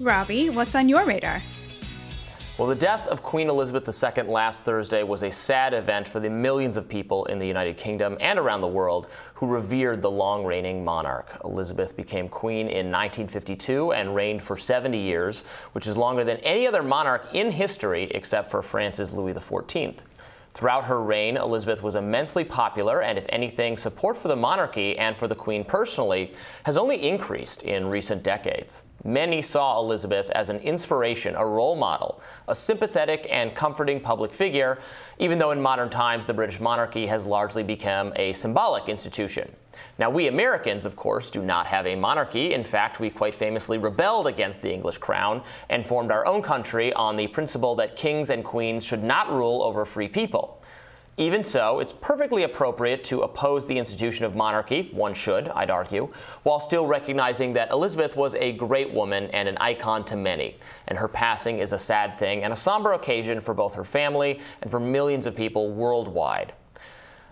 Robby, what's on your radar? Well, the death of Queen Elizabeth II last Thursday was a sad event for the millions of people in the United Kingdom and around the world who revered the long-reigning monarch. Elizabeth became queen in 1952 and reigned for 70 years, which is longer than any other monarch in history except for France's Louis XIV. Throughout her reign, Elizabeth was immensely popular, and if anything, support for the monarchy and for the Queen personally has only increased in recent decades. Many saw Elizabeth as an inspiration, a role model, a sympathetic and comforting public figure, even though in modern times the British monarchy has largely become a symbolic institution. Now, we Americans, of course, do not have a monarchy. In fact, we quite famously rebelled against the English crown and formed our own country on the principle that kings and queens should not rule over free people. Even so, it's perfectly appropriate to oppose the institution of monarchy, one should, I'd argue, while still recognizing that Elizabeth was a great woman and an icon to many, and her passing is a sad thing and a somber occasion for both her family and for millions of people worldwide.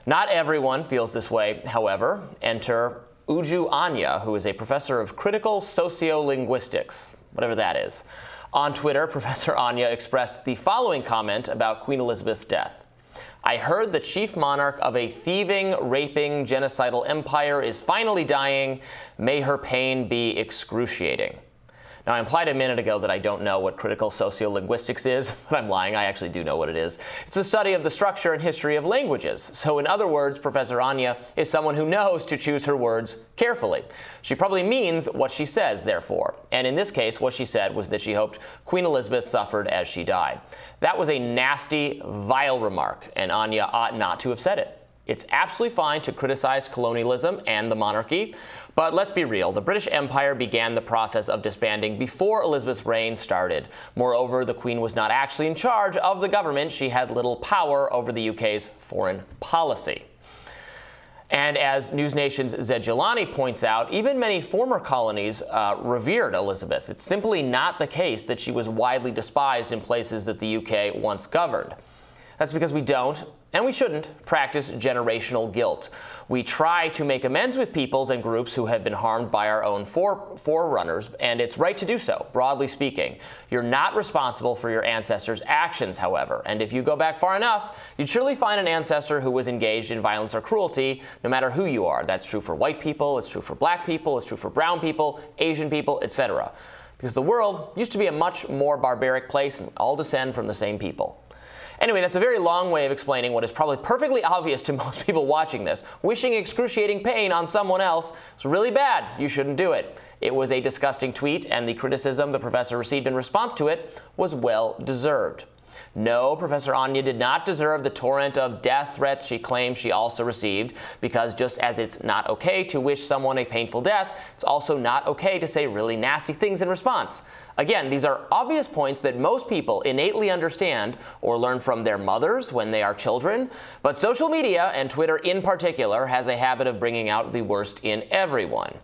Not everyone feels this way, however. Enter Uju Anya, who is a professor of critical sociolinguistics, whatever that is. On Twitter, Professor Anya expressed the following comment about Queen Elizabeth's death. "I heard the chief monarch of a thieving, raping, genocidal empire is finally dying. May her pain be excruciating." Now, I implied a minute ago that I don't know what critical sociolinguistics is, but I'm lying. I actually do know what it is. It's a study of the structure and history of languages. So in other words, Professor Anya is someone who knows to choose her words carefully. She probably means what she says, therefore. And in this case, what she said was that she hoped Queen Elizabeth suffered as she died. That was a nasty, vile remark, and Anya ought not to have said it. It's absolutely fine to criticize colonialism and the monarchy, but let's be real, the British Empire began the process of disbanding before Elizabeth's reign started. Moreover, the Queen was not actually in charge of the government. She had little power over the UK's foreign policy. And as News Nation's Zed Jilani points out, even many former colonies revered Elizabeth. It's simply not the case that she was widely despised in places that the UK once governed. That's because we don't, and we shouldn't, practice generational guilt. We try to make amends with peoples and groups who have been harmed by our own forerunners, and it's right to do so, broadly speaking. You're not responsible for your ancestors' actions, however, and if you go back far enough, you'd surely find an ancestor who was engaged in violence or cruelty, no matter who you are. That's true for white people, it's true for black people, it's true for brown people, Asian people, etc. Because the world used to be a much more barbaric place, and we all descend from the same people. Anyway, that's a very long way of explaining what is probably perfectly obvious to most people watching this. Wishing excruciating pain on someone else is really bad. You shouldn't do it. It was a disgusting tweet, and the criticism the professor received in response to it was well deserved. No, Professor Anya did not deserve the torrent of death threats she claims she also received, because just as it's not okay to wish someone a painful death, it's also not okay to say really nasty things in response. Again, these are obvious points that most people innately understand or learn from their mothers when they are children, but social media, and Twitter in particular, has a habit of bringing out the worst in everyone.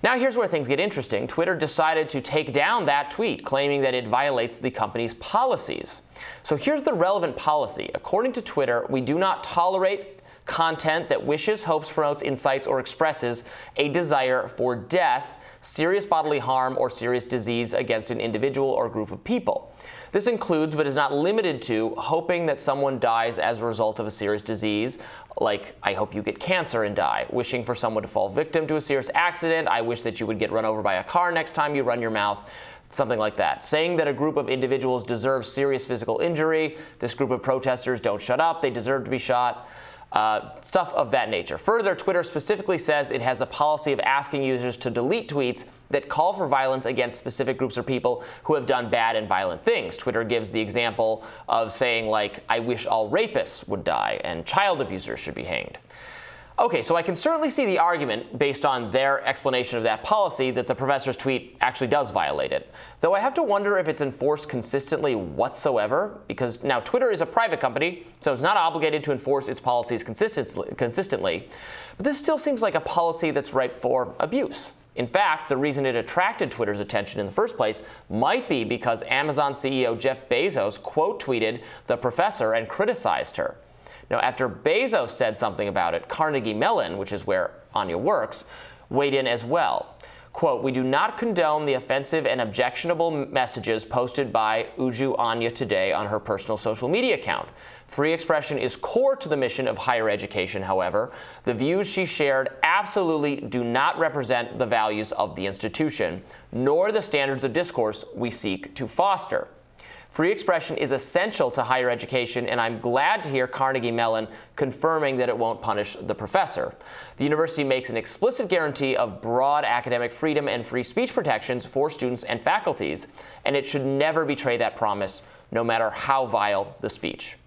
Now here's where things get interesting. Twitter decided to take down that tweet, claiming that it violates the company's policies. So here's the relevant policy. According to Twitter, we do not tolerate content that wishes, hopes, promotes, incites, or expresses a desire for death, serious bodily harm, or serious disease against an individual or group of people. This includes, but is not limited to, hoping that someone dies as a result of a serious disease, like, I hope you get cancer and die, wishing for someone to fall victim to a serious accident, I wish that you would get run over by a car next time you run your mouth, something like that. Saying that a group of individuals deserves serious physical injury, this group of protesters don't shut up, they deserve to be shot. Stuff of that nature. Further, Twitter specifically says it has a policy of asking users to delete tweets that call for violence against specific groups or people who have done bad and violent things. Twitter gives the example of saying, like, I wish all rapists would die and child abusers should be hanged. Okay, so I can certainly see the argument, based on their explanation of that policy, that the professor's tweet actually does violate it. Though I have to wonder if it's enforced consistently whatsoever, because now Twitter is a private company, so it's not obligated to enforce its policies consistently. But this still seems like a policy that's ripe for abuse. In fact, the reason it attracted Twitter's attention in the first place might be because Amazon CEO Jeff Bezos quote-tweeted the professor and criticized her. Now, after Bezos said something about it, Carnegie Mellon, which is where Anya works, weighed in as well. Quote, "We do not condone the offensive and objectionable messages posted by Uju Anya today on her personal social media account. Free expression is core to the mission of higher education, however. The views she shared absolutely do not represent the values of the institution, nor the standards of discourse we seek to foster. Free expression is essential to higher education, and I'm glad to hear Carnegie Mellon confirming that it won't punish the professor. The university makes an explicit guarantee of broad academic freedom and free speech protections for students and faculties, and it should never betray that promise, no matter how vile the speech."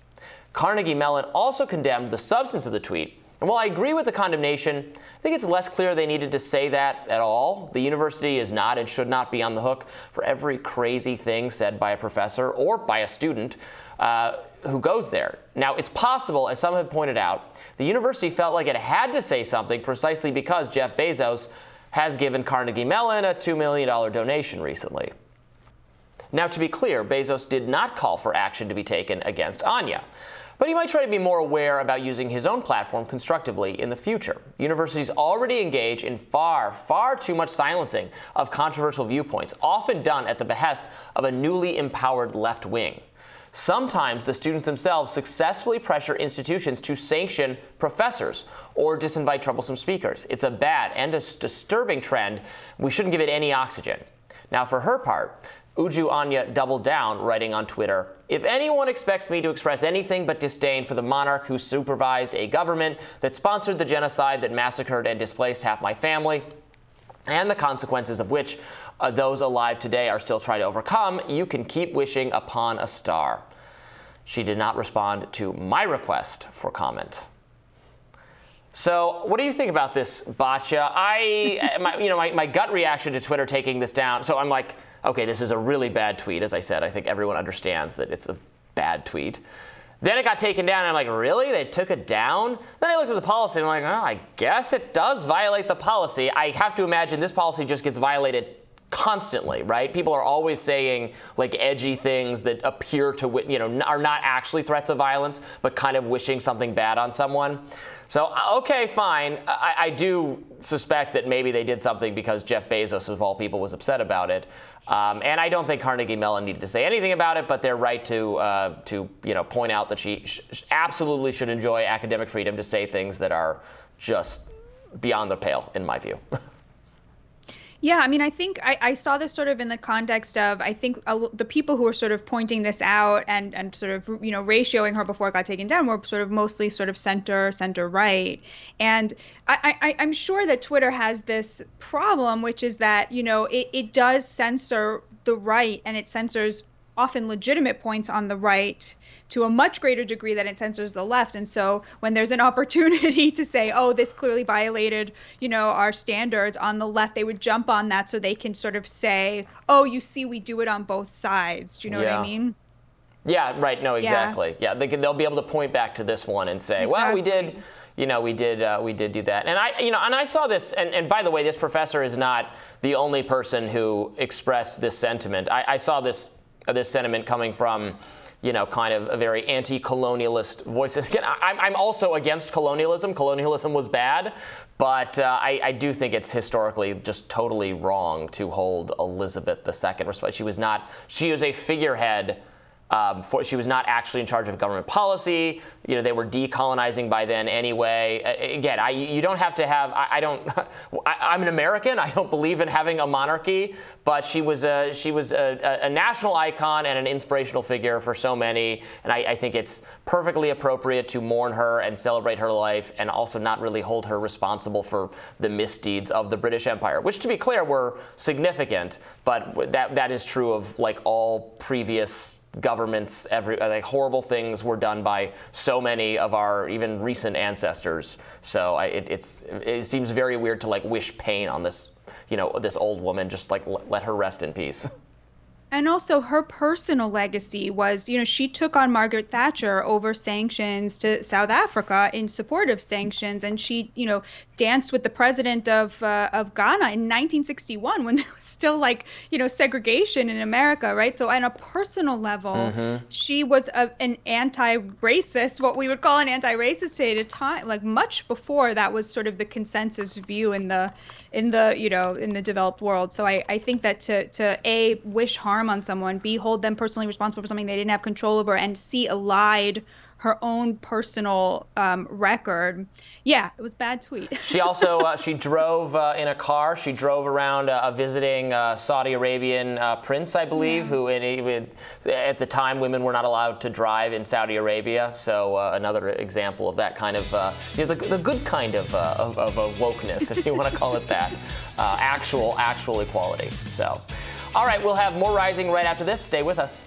Carnegie Mellon also condemned the substance of the tweet. And while I agree with the condemnation, I think it's less clear they needed to say that at all. The university is not and should not be on the hook for every crazy thing said by a professor or by a student who goes there. Now, it's possible, as some have pointed out, the university felt like it had to say something precisely because Jeff Bezos has given Carnegie Mellon a $2 million donation recently. Now, to be clear, Bezos did not call for action to be taken against Anya. But he might try to be more aware about using his own platform constructively in the future. Universities already engage in far too much silencing of controversial viewpoints, often done at the behest of a newly empowered left wing. Sometimes the students themselves successfully pressure institutions to sanction professors or disinvite troublesome speakers. It's a bad and a disturbing trend. We shouldn't give it any oxygen. Now, for her part, Uju Anya doubled down, writing on Twitter, "If anyone expects me to express anything but disdain for the monarch who supervised a government that sponsored the genocide that massacred and displaced half my family, and the consequences of which those alive today are still trying to overcome, you can keep wishing upon a star." She did not respond to my request for comment. So what do you think about this, Batya? My gut reaction to Twitter taking this down, so I'm like, okay, this is a really bad tweet. As I said, I think everyone understands that it's a bad tweet. Then it got taken down, and I'm like, really? They took it down? Then I looked at the policy, and I'm like, oh, I guess it does violate the policy. I have to imagine this policy just gets violated constantly, right? People are always saying like edgy things that appear to, are not actually threats of violence, but kind of wishing something bad on someone. So, okay, fine. I do suspect that maybe they did something because Jeff Bezos, of all people, was upset about it. And I don't think Carnegie Mellon needed to say anything about it, but they're right to point out that she absolutely should enjoy academic freedom to say things that are just beyond the pale, in my view. Yeah, I mean, I think I saw this sort of in the context of, I think the people who were sort of pointing this out and sort of, ratioing her before it got taken down were sort of mostly sort of center right. And I'm sure that Twitter has this problem, which is that, it does censor the right, and it censors often legitimate points on the right to a much greater degree than it censors the left. And so when there's an opportunity to say, oh, this clearly violated, our standards on the left, they would jump on that so they can sort of say, oh, you see, we do it on both sides. Do you know what I mean? Yeah, right. No, exactly. Yeah, they'll be able to point back to this one and say, well, we did. We did do that. And I saw this, and by the way, this professor is not the only person who expressed this sentiment. I saw this sentiment coming from, kind of a very anti-colonialist voice. Again, I'm also against colonialism. Colonialism was bad, but I do think it's historically just totally wrong to hold Elizabeth II responsible. She was a figurehead. She was not actually in charge of government policy. They were decolonizing by then anyway. Again, you don't have to have. I'm an American. I don't believe in having a monarchy. But she was a national icon and an inspirational figure for so many. And I think it's perfectly appropriate to mourn her and celebrate her life, and also not really hold her responsible for the misdeeds of the British Empire, which, to be clear, were significant. But that is true of like all previous governments. Horrible things were done by so many of our even recent ancestors. So it seems very weird to like wish pain on this, this old woman. Just like let her rest in peace. And also her personal legacy was, she took on Margaret Thatcher over sanctions to South Africa in support of sanctions. And she, danced with the president of Ghana in 1961 when there was still segregation in America. Right. So on a personal level, she was an anti-racist, what we would call an anti-racist at a time, like much before that was sort of the consensus view in the in the, in the developed world. So I think that to A, wish harm on someone, B, hold them personally responsible for something they didn't have control over, and C, allied her own personal record. Yeah, it was a bad tweet. She also she drove in a car. She drove around visiting Saudi Arabian prince, I believe, who at the time women were not allowed to drive in Saudi Arabia. So another example of that kind of the good kind of wokeness, if you want to call it that, actual equality. So, all right, we'll have more Rising right after this. Stay with us.